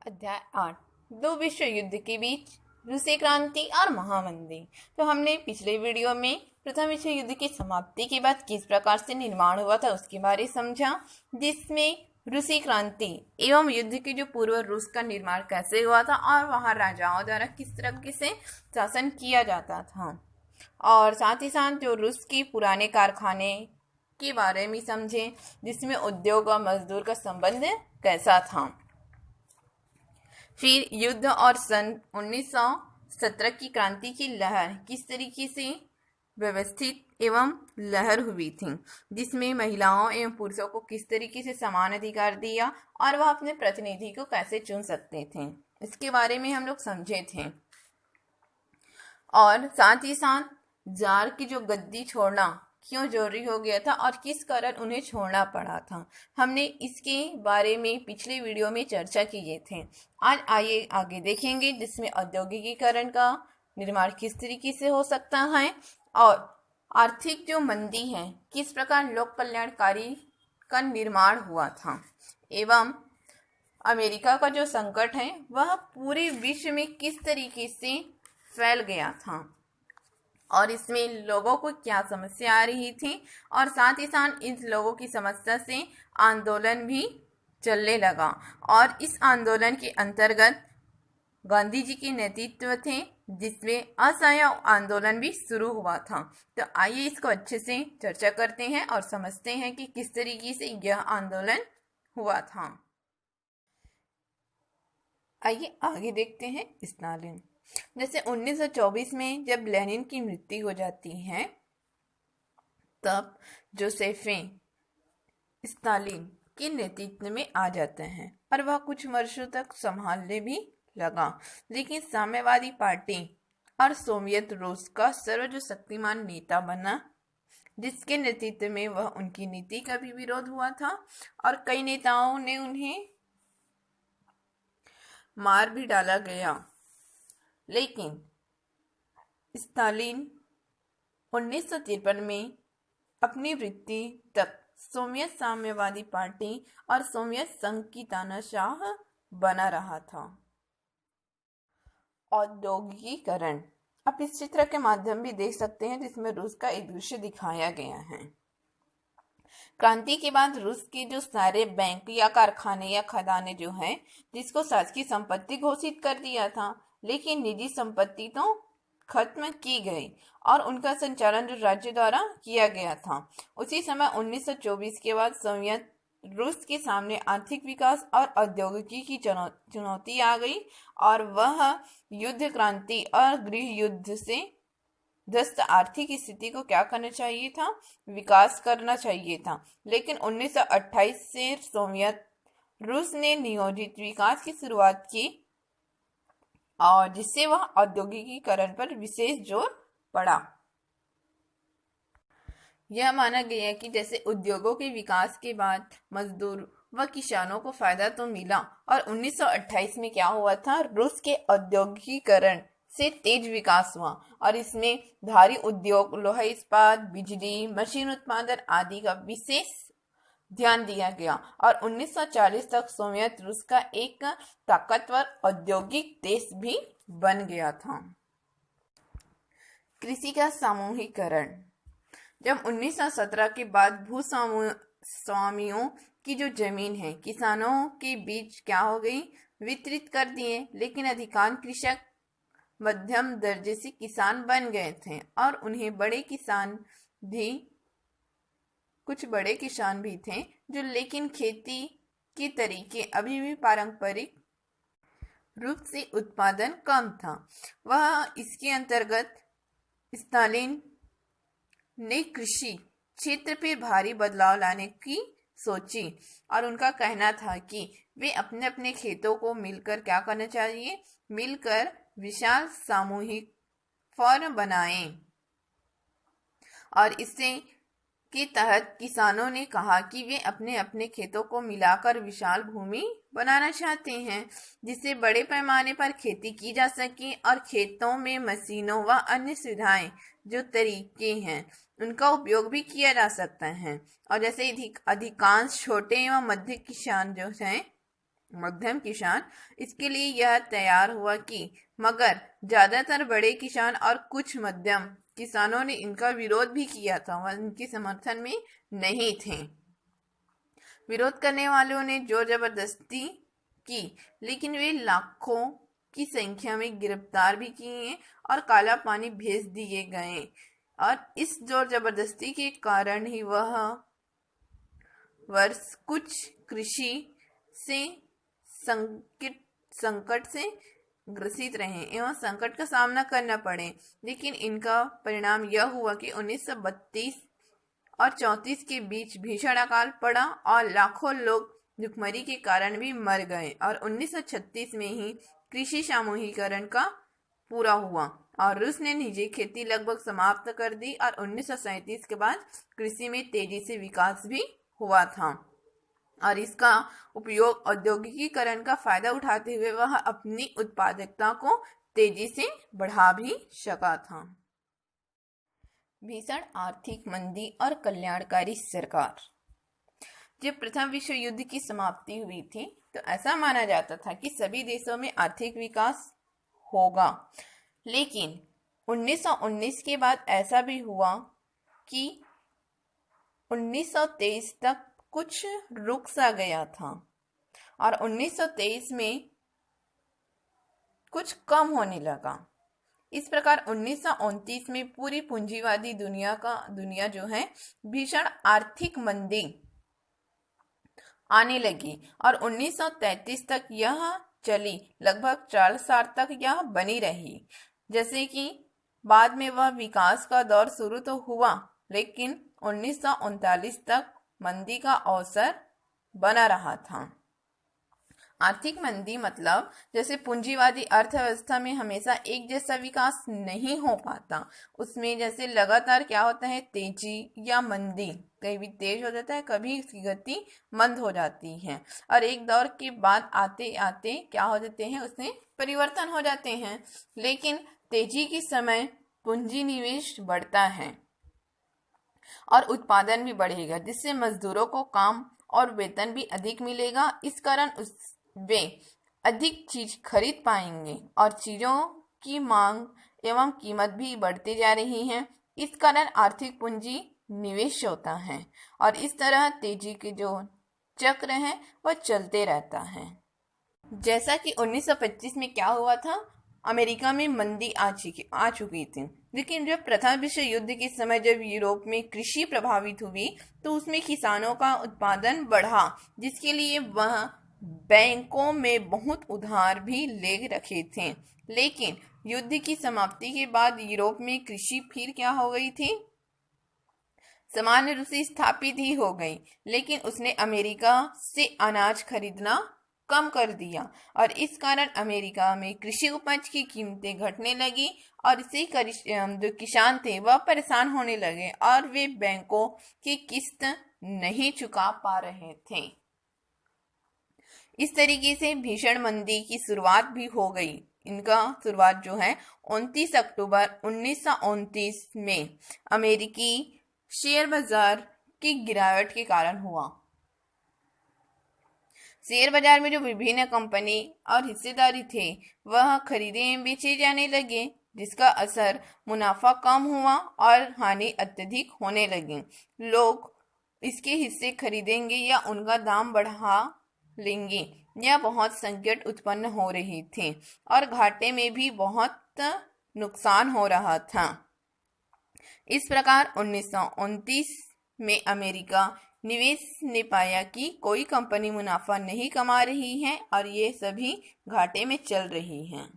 अध्याय 8 दो विश्व युद्ध के बीच रूसी क्रांति और महामंदी। तो हमने पिछले वीडियो में प्रथम विश्व युद्ध की समाप्ति के बाद किस प्रकार से निर्माण हुआ था उसके बारे समझा, जिसमें रूसी क्रांति एवं युद्ध के जो पूर्व रूस का निर्माण कैसे हुआ था और वहां राजाओं द्वारा किस तरीके से शासन किया जाता था, और साथ ही साथ जो रूस के पुराने कारखाने के बारे में समझे, जिसमें उद्योग और मजदूर का संबंध कैसा था। फिर युद्ध और सन 1917 की क्रांति की लहर किस तरीके से व्यवस्थित एवं लहर हुई थी, जिसमें महिलाओं एवं पुरुषों को किस तरीके से समान अधिकार दिया और वह अपने प्रतिनिधि को कैसे चुन सकते थे, इसके बारे में हम लोग समझे थे। और साथ ही साथ जार की जो गद्दी छोड़ना क्यों जरूरी हो गया था और किस कारण उन्हें छोड़ना पड़ा था, हमने इसके बारे में पिछले वीडियो में चर्चा किए थे। आज आइए आगे देखेंगे, जिसमें औद्योगिकीकरण का निर्माण किस तरीके से हो सकता है और आर्थिक जो मंदी है किस प्रकार लोक कल्याणकारी का निर्माण हुआ था, एवं अमेरिका का जो संकट है वह पूरे विश्व में किस तरीके से फैल गया था और इसमें लोगों को क्या समस्या आ रही थी, और साथ ही साथ इन लोगों की समस्या से आंदोलन भी चलने लगा। और इस आंदोलन के अंतर्गत गांधी जी के नेतृत्व थे, जिसमें असहयोग आंदोलन भी शुरू हुआ था। तो आइए इसको अच्छे से चर्चा करते हैं और समझते हैं कि किस तरीके से यह आंदोलन हुआ था। आइए आगे देखते हैं स्टालिन। जैसे 1924 में जब लेनिन की मृत्यु हो जाती है, तब जोसेफे स्टालिन के नेतृत्व में आ जाते हैं और वह कुछ वर्षों तक संभालने भी लगा, लेकिन साम्यवादी पार्टी और सोवियत रूस का सर्वोच्च शक्तिमान नेता बना, जिसके नेतृत्व में वह उनकी नीति का भी विरोध हुआ था और कई नेताओं ने उन्हें मार भी डाला गया। लेकिन स्टालिन 1953 में अपनी मृत्यु तक सोवियत साम्यवादी पार्टी और सोवियत संघ की तानाशाह बना रहा था। औद्योगिकीकरण, आप इस चित्र के माध्यम भी देख सकते हैं, जिसमें रूस का एक दृश्य दिखाया गया है। क्रांति के बाद रूस के जो सारे बैंक या कारखाने या खदाने जो हैं, जिसको शासकीय संपत्ति घोषित कर दिया था, लेकिन निजी संपत्ति तो खत्म की गई और उनका संचालन जो राज्य द्वारा किया गया था। उसी समय 1924 के बाद सोवियत रूस के सामने आर्थिक विकास और औद्योगिकी की चुनौती आ गई और वह युद्ध क्रांति और गृह युद्ध से ग्रस्त आर्थिक स्थिति को क्या करना चाहिए था, विकास करना चाहिए था। लेकिन 1928 से सोवियत रूस ने नियोजित विकास की शुरुआत की और जिससे वह औद्योगिकीकरण पर विशेष जोर पड़ा। यह माना गया कि जैसे उद्योगों के विकास के बाद मजदूर व किसानों को फायदा तो मिला, और 1928 में क्या हुआ था, रूस के औद्योगिकीकरण से तेज विकास हुआ और इसमें भारी उद्योग, लोहा इस्पात, बिजली, मशीन उत्पादन आदि का विशेष ध्यान दिया गया और 1940 तक सोवियत रूस का एक ताकतवर औद्योगिक देश भी बन गया था। कृषि का सामूहिकरण, जब 1917 के बाद भूस्वामियों की जो जमीन है किसानों के बीच क्या हो गई, वितरित कर दिए, लेकिन अधिकांश कृषक मध्यम दर्जे से किसान बन गए थे और उन्हें कुछ बड़े किसान भी थे जो, लेकिन खेती के तरीके अभी भी पारंपरिक रूप से उत्पादन कम था। वह इसके अंतर्गत स्टालिन ने कृषि क्षेत्र पर भारी बदलाव लाने की सोची और उनका कहना था कि वे अपने अपने खेतों को मिलकर क्या करना चाहिए, मिलकर विशाल सामूहिक फॉर्म बनाएं। और इससे के तहत किसानों ने कहा कि वे अपने अपने खेतों को मिलाकर विशाल भूमि बनाना चाहते हैं, जिससे बड़े पैमाने पर खेती की जा सके और खेतों में मशीनों व अन्य सुविधाएं जो तरीके हैं उनका उपयोग भी किया जा सकता है। और जैसे अधिकांश छोटे एवं मध्य किसान जो हैं मध्यम किसान इसके लिए यह तैयार हुआ कि मगर ज्यादातर बड़े किसान और कुछ मध्यम किसानों ने इनका विरोध भी किया था, वह इनके समर्थन में नहीं थे। विरोध करने वालों ने जोर जबरदस्ती की, लेकिन वे लाखों की संख्या में गिरफ्तार भी किए और काला पानी भेज दिए गए। और इस जोर जबरदस्ती के कारण ही वह वर्ष कुछ कृषि से संकट से ग्रसित रहे एवं संकट का सामना करना पड़े। लेकिन इनका परिणाम यह हुआ कि 1932 और 34 के बीच भीषण अकाल पड़ा और लाखों लोग भुखमरी के कारण भी मर गए। और 1936 में ही कृषि सामूहिकरण का पूरा हुआ और रूस ने निजी खेती लगभग समाप्त कर दी और 1937 के बाद कृषि में तेजी से विकास भी हुआ था और इसका उपयोग औद्योगिकीकरण का फायदा उठाते हुए वह अपनी उत्पादकता को तेजी से बढ़ा भी सका था। भीषण आर्थिक मंदी और कल्याणकारी सरकार। जब प्रथम विश्व युद्ध की समाप्ति हुई थी तो ऐसा माना जाता था कि सभी देशों में आर्थिक विकास होगा, लेकिन 1919 के बाद ऐसा भी हुआ कि 1923 तक कुछ रुक सा गया था और 1923 में कुछ कम होने लगा। इस प्रकार 1929 में पूरी पूंजीवादी दुनिया जो है भीषण आर्थिक मंदी आने लगी और 1933 तक यह चली, लगभग 40 साल तक यह बनी रही। जैसे कि बाद में वह विकास का दौर शुरू तो हुआ, लेकिन 1939 तक मंदी का अवसर बना रहा था। आर्थिक मंदी मतलब जैसे पूंजीवादी अर्थव्यवस्था में हमेशा एक जैसा विकास नहीं हो पाता, उसमें जैसे लगातार क्या होता है, तेजी या मंदी, कभी तेज हो जाता है, कभी इसकी गति मंद हो जाती है और एक दौर के बाद आते आते क्या हो जाते हैं, उसमें परिवर्तन हो जाते हैं। लेकिन तेजी के समय पूंजी निवेश बढ़ता है और उत्पादन भी बढ़ेगा, जिससे मजदूरों को काम और वेतन भी अधिक मिलेगा। इस कारण वे अधिक चीज खरीद पाएंगे और चीजों की मांग एवं कीमत भी बढ़ती जा रही है। इस कारण आर्थिक पूंजी निवेश होता है और इस तरह तेजी के जो चक्र है वह चलते रहता है। जैसा कि 1925 में क्या हुआ था, अमेरिका में मंदी आ चुकी थी, लेकिन जब प्रथम विश्व युद्ध के समय जब यूरोप में कृषि प्रभावित हुई तो उसमें किसानों का उत्पादन बढ़ा, जिसके लिए वह बैंकों में बहुत उधार भी ले रखे थे। लेकिन युद्ध की समाप्ति के बाद यूरोप में कृषि फिर क्या हो गई थी, सामान्य रूप से स्थापित ही हो गई, लेकिन उसने अमेरिका से अनाज खरीदना कम कर दिया और इस कारण अमेरिका में कृषि उपज की कीमतें घटने लगी और इससे जो किसान थे वह परेशान होने लगे और वे बैंकों की किस्त नहीं चुका पा रहे थे। इस तरीके से भीषण मंदी की शुरुआत भी हो गई। इनका शुरुआत जो है 29 अक्टूबर 1929 में अमेरिकी शेयर बाजार की गिरावट के कारण हुआ। शेयर बाजार में जो विभिन्न कंपनी और हिस्सेदारी थे वह खरीदे बेचे जाने लगे, जिसका असर मुनाफा कम हुआ और हानि अत्यधिक होने लगी। लोग इसके हिस्से खरीदेंगे या उनका दाम बढ़ा लेंगे या बहुत संकट उत्पन्न हो रही थी और घाटे में भी बहुत नुकसान हो रहा था। इस प्रकार 1929 में अमेरिका निवेश ने पाया कि कोई कंपनी मुनाफा नहीं कमा रही है और ये सभी घाटे में चल रही हैं।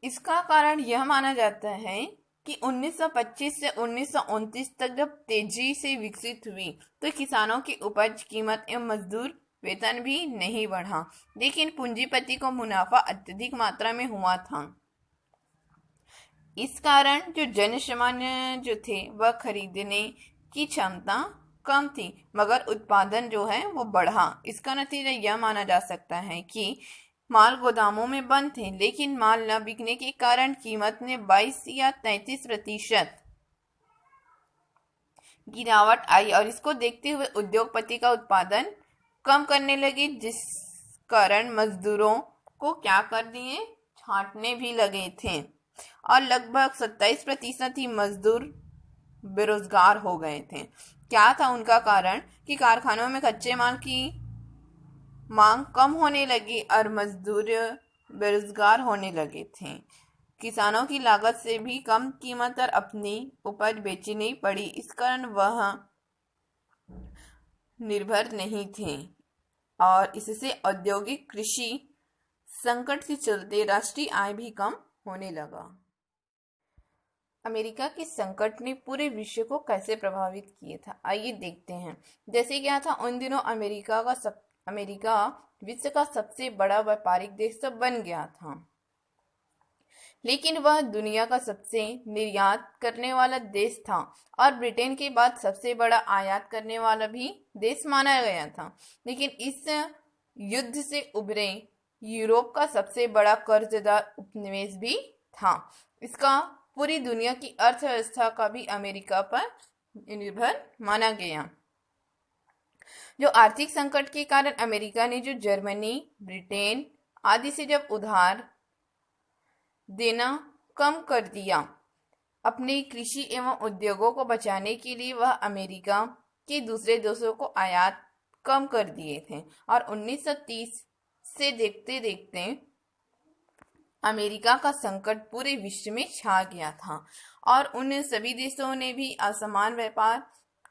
इसका कारण यह माना जाता है कि 1925 से 1929 तक जब तेजी से विकसित हुई तो किसानों की उपज कीमत एवं मजदूर वेतन भी नहीं बढ़ा, लेकिन पूंजीपति को मुनाफा अत्यधिक मात्रा में हुआ था। इस कारण जो जन सामान्य जो थे वह खरीदने की क्षमता कम थी, मगर उत्पादन जो है वो बढ़ा। इसका नतीजा यह माना जा सकता है कि माल गोदामों में बंद थे, लेकिन माल न बिकने के कारण कीमत में 22 या 33% गिरावट आई और इसको देखते हुए उद्योगपति का उत्पादन कम करने लगे, जिस कारण मजदूरों को क्या कर दिए, छांटने भी लगे थे और लगभग 27% ही मजदूर बेरोजगार हो गए थे। क्या था उनका कारण कि कारखानों में कच्चे माल की मांग कम होने लगी और मजदूर बेरोजगार होने लगे थे। किसानों की लागत से भी कम कीमत पर अपनी उपज बेचनी पड़ी, इस कारण वह निर्भर नहीं थे और इससे औद्योगिक कृषि संकट के चलते राष्ट्रीय आय भी कम होने लगा। अमेरिका के संकट ने पूरे विश्व को कैसे प्रभावित किया था, आइए देखते हैं। जैसे क्या था, उन दिनों अमेरिका विश्व का सबसे बड़ा व्यापारिक देश तो बन गया था, लेकिन वह दुनिया का सबसे निर्यात करने वाला देश था और ब्रिटेन के बाद सबसे बड़ा आयात करने वाला भी देश माना गया था। लेकिन इस युद्ध से उभरे यूरोप का सबसे बड़ा कर्जदार उपनिवेश भी था। इसका पूरी दुनिया की अर्थव्यवस्था का भी अमेरिका पर निर्भर माना गया। जो आर्थिक संकट के कारण अमेरिका ने जो जर्मनी, ब्रिटेन आदि से जब उधार देना कम कर दिया, अपने कृषि एवं उद्योगों को बचाने के लिए वह अमेरिका के दूसरे देशों को आयात कम कर दिए थे और 1930 से देखते देखते अमेरिका का संकट पूरे विश्व में छा गया था और उन सभी देशों ने भी असमान व्यापार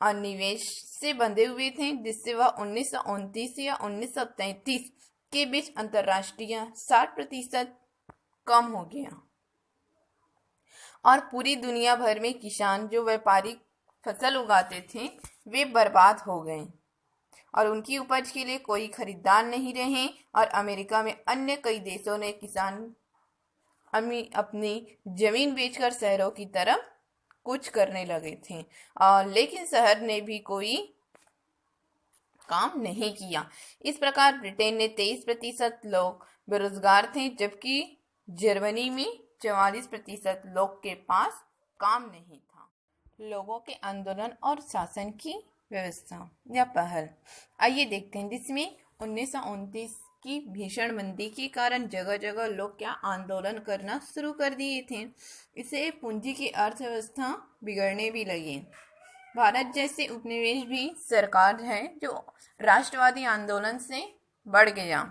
और निवेश से बंधे हुए थे, जिससे वह 1929 या 1933 के बीच अंतर्राष्ट्रीय 60% कम हो गया और पूरी दुनिया भर में किसान जो व्यापारिक फसल उगाते थे वे बर्बाद हो गए और उनकी उपज के लिए कोई खरीदार नहीं रहे और अमेरिका में अन्य कई देशों ने किसान अपनी जमीन बेचकर शहरों की तरफ कुछ करने लगे थे, लेकिन शहर ने भी कोई काम नहीं किया। इस प्रकार ब्रिटेन में 23% लोग बेरोजगार थे, जबकि जर्मनी में 44% लोग के पास काम नहीं था। लोगों के आंदोलन और शासन की व्यवस्था या पहल, आइए देखते हैं, जिसमें 1929 की भीषण मंदी के कारण जगह जगह लोग क्या आंदोलन करना शुरू कर दिए थे। इससे पूंजी की अर्थव्यवस्था बिगड़ने भी लगी। भारत जैसे उपनिवेश भी सरकार है जो राष्ट्रवादी आंदोलन से बढ़ गया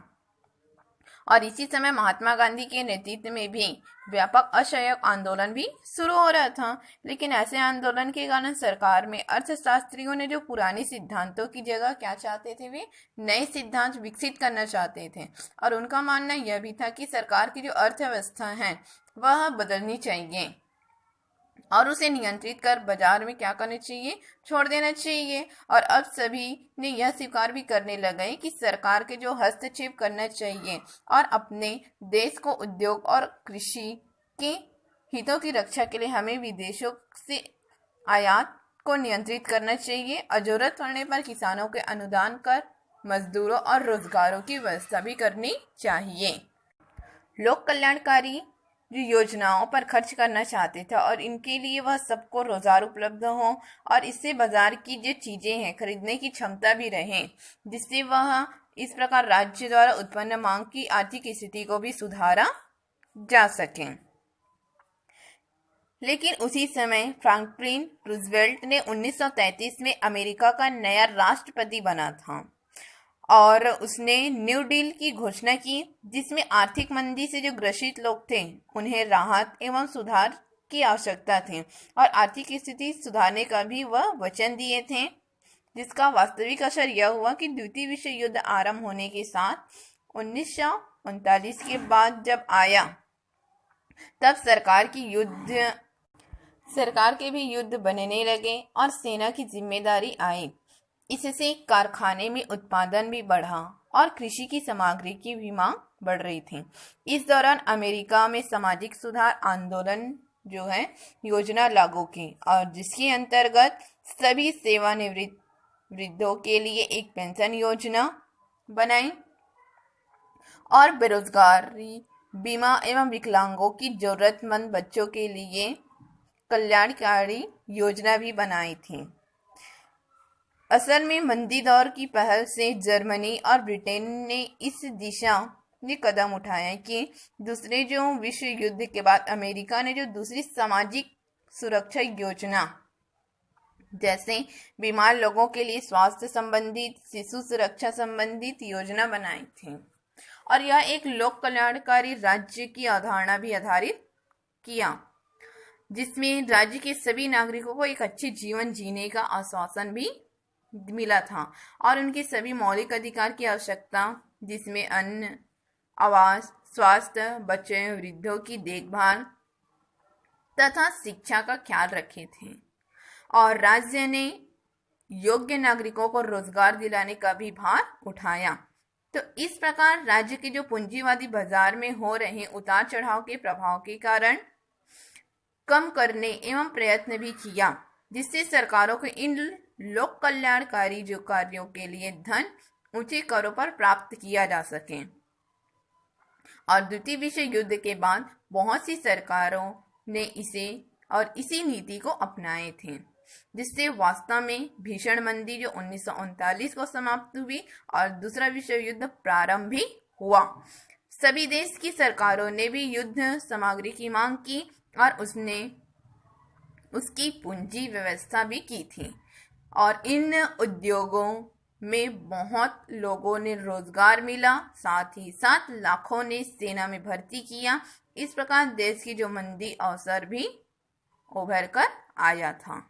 और इसी समय महात्मा गांधी के नेतृत्व में भी व्यापक असहयोग आंदोलन भी शुरू हो रहा था। लेकिन ऐसे आंदोलन के कारण सरकार में अर्थशास्त्रियों ने जो पुराने सिद्धांतों की जगह क्या चाहते थे, वे नए सिद्धांत विकसित करना चाहते थे और उनका मानना यह भी था कि सरकार की जो अर्थव्यवस्था है वह बदलनी चाहिए और उसे नियंत्रित कर बाजार में क्या करना चाहिए, छोड़ देना चाहिए। और अब सभी ने यह स्वीकार भी करने लगे कि सरकार के जो हस्तक्षेप करना चाहिए और अपने देश को उद्योग और कृषि के हितों की रक्षा के लिए हमें विदेशों से आयात को नियंत्रित करना चाहिए और जरूरत पड़ने पर किसानों के अनुदान कर मजदूरों और रोजगारों की व्यवस्था भी करनी चाहिए। लोक कल्याणकारी जो योजनाओं पर खर्च करना चाहते थे और इनके लिए वह सबको रोजगार उपलब्ध हो और इससे बाजार की जो चीजें हैं खरीदने की क्षमता भी रहे, जिससे वह इस प्रकार राज्य द्वारा उत्पन्न मांग की आर्थिक स्थिति को भी सुधारा जा सके। लेकिन उसी समय फ्रैंकलिन रूजवेल्ट ने 1933 में अमेरिका का नया राष्ट्रपति बना था और उसने न्यू डील की घोषणा की, जिसमें आर्थिक मंदी से जो ग्रसित लोग थे उन्हें राहत एवं सुधार की आवश्यकता थी और आर्थिक स्थिति सुधारने का भी वह वचन दिए थे, जिसका वास्तविक असर यह हुआ कि द्वितीय विश्व युद्ध आरंभ होने के साथ 1939 के बाद जब आया तब सरकार के भी युद्ध बनने लगे और सेना की जिम्मेदारी आई। इससे कारखाने में उत्पादन भी बढ़ा और कृषि की सामग्री की भी मांग बढ़ रही थी। इस दौरान अमेरिका में सामाजिक सुधार आंदोलन जो है योजना लागू की और जिसके अंतर्गत सभी सेवानिवृत्त वृद्धों के लिए एक पेंशन योजना बनाई और बेरोजगारी बीमा एवं विकलांगों की जरूरतमंद बच्चों के लिए कल्याणकारी योजना भी बनाई थी। असल में मंदी दौर की पहल से जर्मनी और ब्रिटेन ने इस दिशा में कदम उठाया कि दूसरे जो विश्व युद्ध के बाद अमेरिका ने जो दूसरी सामाजिक सुरक्षा योजना, जैसे बीमार लोगों के लिए स्वास्थ्य संबंधित, शिशु सुरक्षा संबंधित योजना बनाई थी, और यह एक लोक कल्याणकारी राज्य की अवधारणा भी आधारित किया, जिसमें राज्य के सभी नागरिकों को एक अच्छे जीवन जीने का आश्वासन भी मिला था, और उनके सभी मौलिक अधिकार की आवश्यकता, जिसमें अन्न, आवास, स्वास्थ्य, बच्चों, वृद्धों की देखभाल तथा शिक्षा का ख्याल रखे थे। और राज्य ने योग्य नागरिकों को रोजगार दिलाने का भी भार उठाया। तो इस प्रकार राज्य के जो पूंजीवादी बाजार में हो रहे उतार चढ़ाव के प्रभाव के कारण कम करने एवं प्रयत्न भी किया, जिससे सरकारों को इन लोक कल्याणकारी जो कार्यों के लिए धन ऊंचे करों पर प्राप्त किया जा सके। और द्वितीय विश्व युद्ध के बाद बहुत सी सरकारों ने इसी नीति को अपनाए थे, जिससे वास्तव में भीषण मंदी जो 1939 को समाप्त हुई और दूसरा विश्व युद्ध प्रारंभ भी हुआ। सभी देश की सरकारों ने भी युद्ध सामग्री की मांग की और उसकी पूंजी व्यवस्था भी की थी, और इन उद्योगों में बहुत लोगों ने रोजगार मिला, साथ ही साथ लाखों ने सेना में भर्ती किया। इस प्रकार देश की जो मंदी अवसर भी उभर कर आया था।